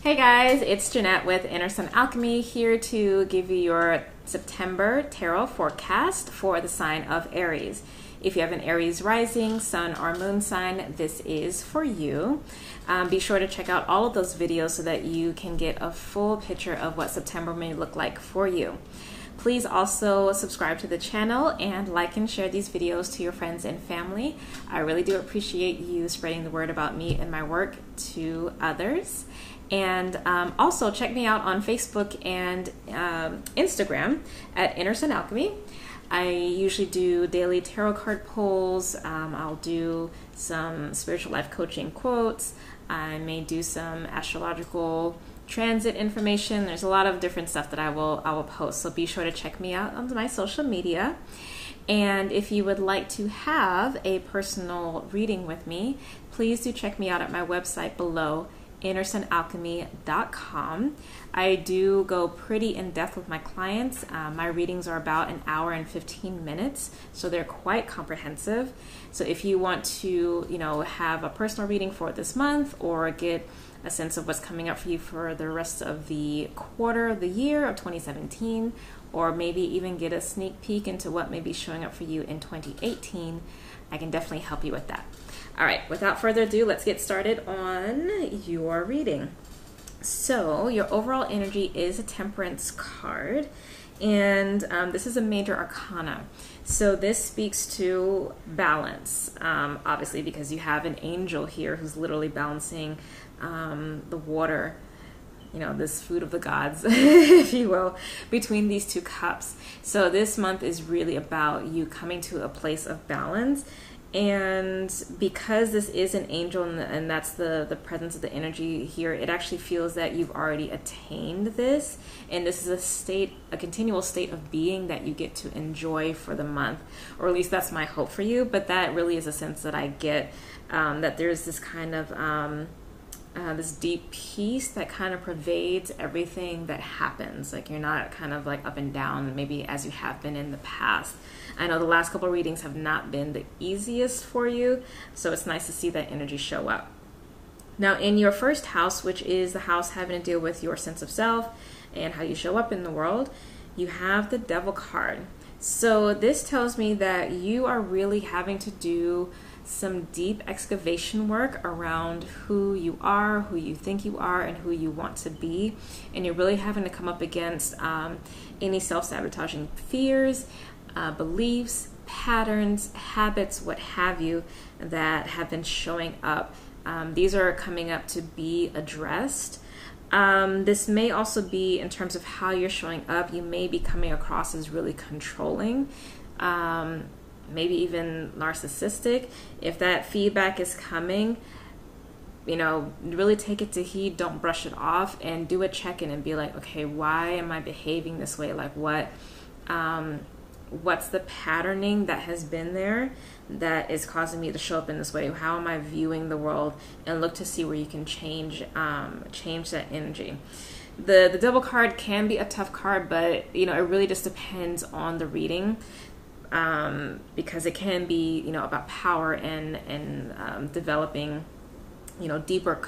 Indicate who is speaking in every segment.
Speaker 1: Hey guys, it's Jynnette with Inner Sun Alchemy here to give you your September tarot forecast for the sign of Aries. If you have an Aries rising, sun, or moon sign, this is for you. Be sure to check out all of those videos so that you can get a full picture of what September may look like for you. Please also subscribe to the channel and like and share these videos to your friends and family. I really do appreciate you spreading the word about me and my work to others. And also check me out on Facebook and Instagram at Inner Sun Alchemy. I usually do daily tarot card pulls. I'll do some spiritual life coaching quotes. I may do some astrological transit information. There's a lot of different stuff that I will post, so be sure to check me out on my social media. And if you would like to have a personal reading with me, please do check me out at my website below, innersunalchemy.com. I do go pretty in depth with my clients. My readings are about an hour and 15 minutes, so they're quite comprehensive. So if you want to, have a personal reading for this month or get a sense of what's coming up for you for the rest of the quarter of the year of 2017, or maybe even get a sneak peek into what may be showing up for you in 2018, I can definitely help you with that. All right, without further ado, let's get started on your reading. So your overall energy is a Temperance card, and this is a major arcana. So this speaks to balance, obviously, because you have an angel here who's literally balancing the water, this food of the gods, if you will, between these two cups. So this month is really about you coming to a place of balance. And because this is an angel and that's the presence of the energy here, it actually feels that you've already attained this. And this is a continual state of being that you get to enjoy for the month, or at least that's my hope for you. But that really is a sense that I get, that there's this kind of this deep peace that kind of pervades everything that happens. Like you're not kind of like up and down, maybe as you have been in the past. I know the last couple of readings have not been the easiest for you, so it's nice to see that energy show up. Now in your first house, which is the house having to deal with your sense of self and how you show up in the world, you have the Devil card. So this tells me that you are really having to do some deep excavation work around who you are, who you think you are, and who you want to be. And you're really having to come up against any self-sabotaging fears, beliefs, patterns, habits, what have you, that have been showing up. These are coming up to be addressed. This may also be in terms of how you're showing up. You may be coming across as really controlling, maybe even narcissistic. If that feedback is coming, really take it to heed. Don't brush it off, and do a check-in and be like, okay, why am I behaving this way? Like what's the patterning that has been there that is causing me to show up in this way? How am I viewing the world? And look to see where you can change that energy. The Devil card can be a tough card, but it really just depends on the reading, because it can be about power and developing deeper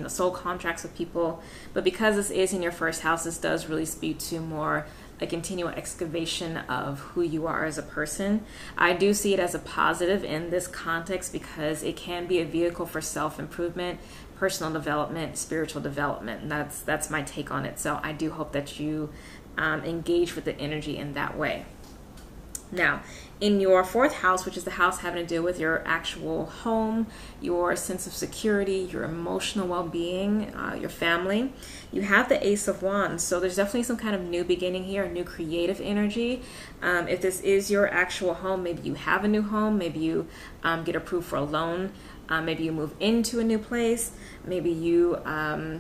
Speaker 1: soul contracts with people. But because this is in your first house, this does really speak to more a continual excavation of who you are as a person. I do see it as a positive in this context because it can be a vehicle for self-improvement, personal development, spiritual development. And that's my take on it. So I do hope that you engage with the energy in that way. Now, in your fourth house, which is the house having to deal with your actual home, your sense of security, your emotional well-being, your family, you have the Ace of Wands. So there's definitely some kind of new beginning here, a new creative energy. If this is your actual home, maybe you have a new home, maybe you get approved for a loan, maybe you move into a new place, maybe you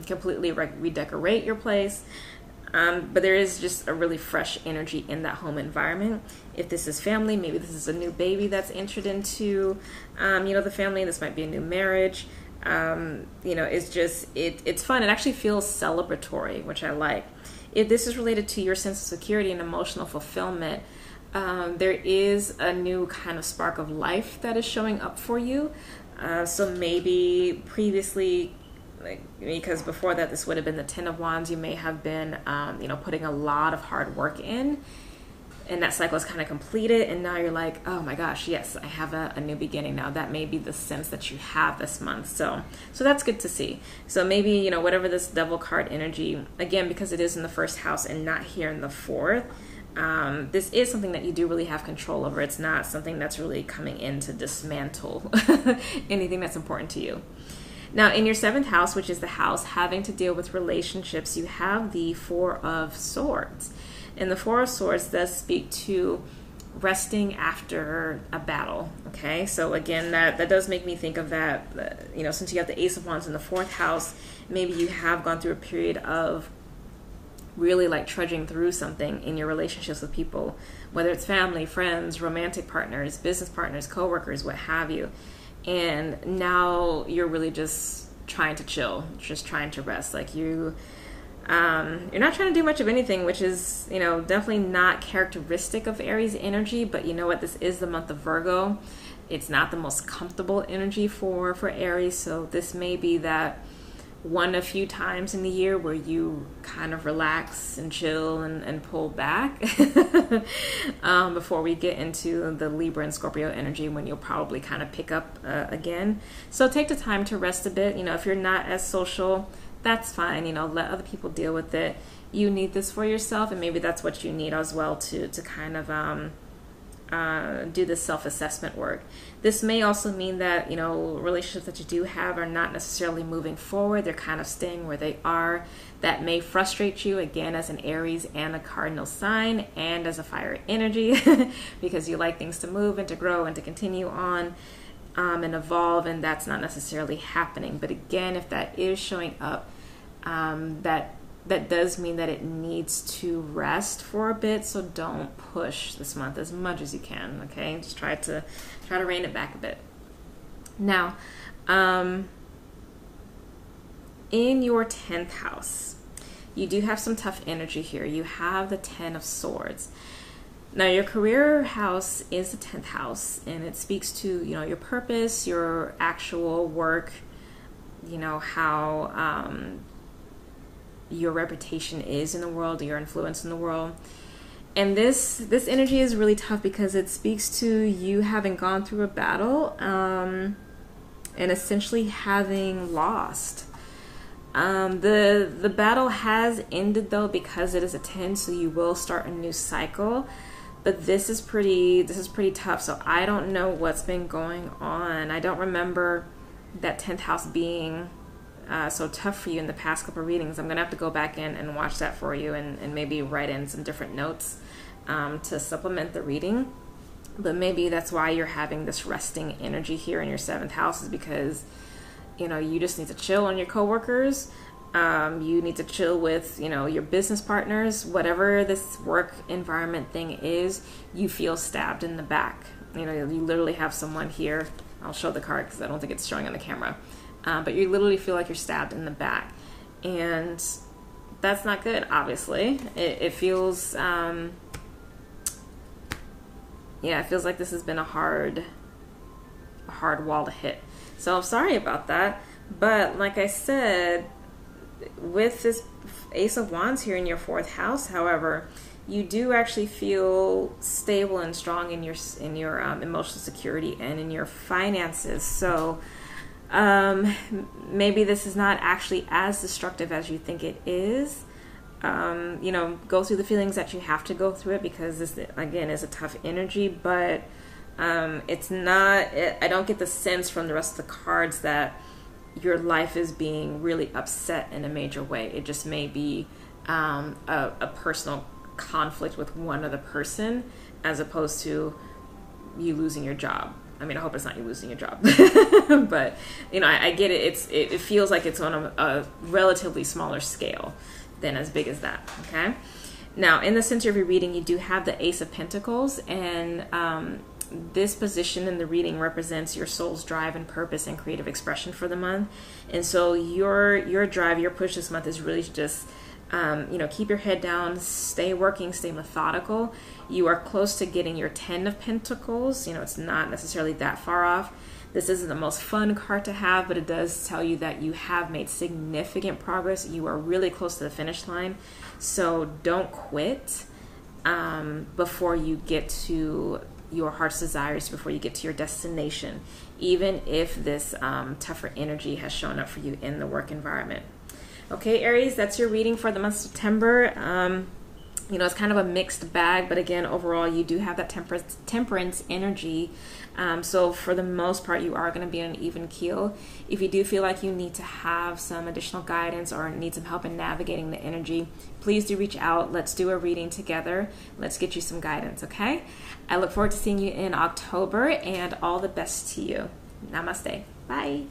Speaker 1: completely redecorate your place. But there is just a really fresh energy in that home environment. If this is family, maybe this is a new baby that's entered into, the family. This might be a new marriage. It's fun. It actually feels celebratory, which I like. If this is related to your sense of security and emotional fulfillment, there is a new kind of spark of life that is showing up for you. So maybe previously because before that, this would have been the Ten of Wands. You may have been, putting a lot of hard work in, and that cycle is kind of completed, and now you're like, oh my gosh, yes, I have a new beginning now. That may be the sense that you have this month. So that's good to see. So maybe, whatever this Devil card energy, again, because it is in the first house and not here in the fourth, this is something that you do really have control over. It's not something that's really coming in to dismantle anything that's important to you. Now, in your seventh house, which is the house having to deal with relationships, you have the Four of Swords. And the Four of Swords does speak to resting after a battle, okay? So again, that does make me think of that, since you have the Ace of Wands in the fourth house, maybe you have gone through a period of really like trudging through something in your relationships with people, whether it's family, friends, romantic partners, business partners, coworkers, what have you. And now you're really just trying to chill, just trying to rest. Like you're not trying to do much of anything, which is, definitely not characteristic of Aries energy. But you know what? This is the month of Virgo. It's not the most comfortable energy for Aries. So this may be that one of few times in the year where you kind of relax and chill and pull back before we get into the Libra and Scorpio energy, when you'll probably kind of pick up again. So take the time to rest a bit. If you're not as social, that's fine. Let other people deal with it. You need this for yourself, and maybe that's what you need as well to kind of do this self-assessment work. This may also mean that, relationships that you do have are not necessarily moving forward. They're kind of staying where they are. That may frustrate you, again, as an Aries and a cardinal sign and as a fire energy, because you like things to move and to grow and to continue on and evolve, and that's not necessarily happening. But again, if that is showing up, that does mean that it needs to rest for a bit. So don't push this month as much as you can. Okay, just try to rein it back a bit. Now, in your 10th house, you do have some tough energy here. You have the 10 of Swords. Now, your career house is the 10th house, and it speaks to, your purpose, your actual work, how your reputation is in the world, your influence in the world. And this energy is really tough because it speaks to you having gone through a battle and essentially having lost. The battle has ended though, because it is a 10, so you will start a new cycle. But this is pretty tough. So I don't know what's been going on. I don't remember that 10th house being so tough for you in the past couple of readings. I'm going to have to go back in and watch that for you and maybe write in some different notes to supplement the reading. But maybe that's why you're having this resting energy here in your 7th house, is because, you just need to chill on your coworkers. You need to chill with, your business partners. Whatever this work environment thing is, you feel stabbed in the back. You literally have someone here. I'll show the card because I don't think it's showing on the camera. But you literally feel like you're stabbed in the back. And that's not good, obviously. It feels, it feels like this has been a hard wall to hit. So I'm sorry about that. But like I said, with this Ace of Wands here in your 4th house, however, you do actually feel stable and strong in your emotional security and in your finances. So maybe this is not actually as destructive as you think it is. Go through the feelings that you have to go through it, because this, again, is a tough energy, but it's not, I don't get the sense from the rest of the cards that your life is being really upset in a major way. It just may be a personal conflict with one other person, as opposed to you losing your job. I mean, I hope it's not you losing your job, but I get it. It feels like it's on a relatively smaller scale than as big as that. Okay. Now, in the center of your reading, you do have the Ace of Pentacles, and this position in the reading represents your soul's drive and purpose and creative expression for the month. And so your drive, your push this month is really just, keep your head down, stay working, stay methodical. You are close to getting your 10 of Pentacles. It's not necessarily that far off. This isn't the most fun card to have, but it does tell you that you have made significant progress. You are really close to the finish line. So don't quit before you get to your heart's desires, before you get to your destination, even if this tougher energy has shown up for you in the work environment. Okay, Aries, that's your reading for the month of September. It's kind of a mixed bag, but again, overall, you do have that temperance energy. So for the most part, you are going to be on an even keel. If you do feel like you need to have some additional guidance or need some help in navigating the energy, please do reach out. Let's do a reading together. Let's get you some guidance, okay? I look forward to seeing you in October, and all the best to you. Namaste. Bye.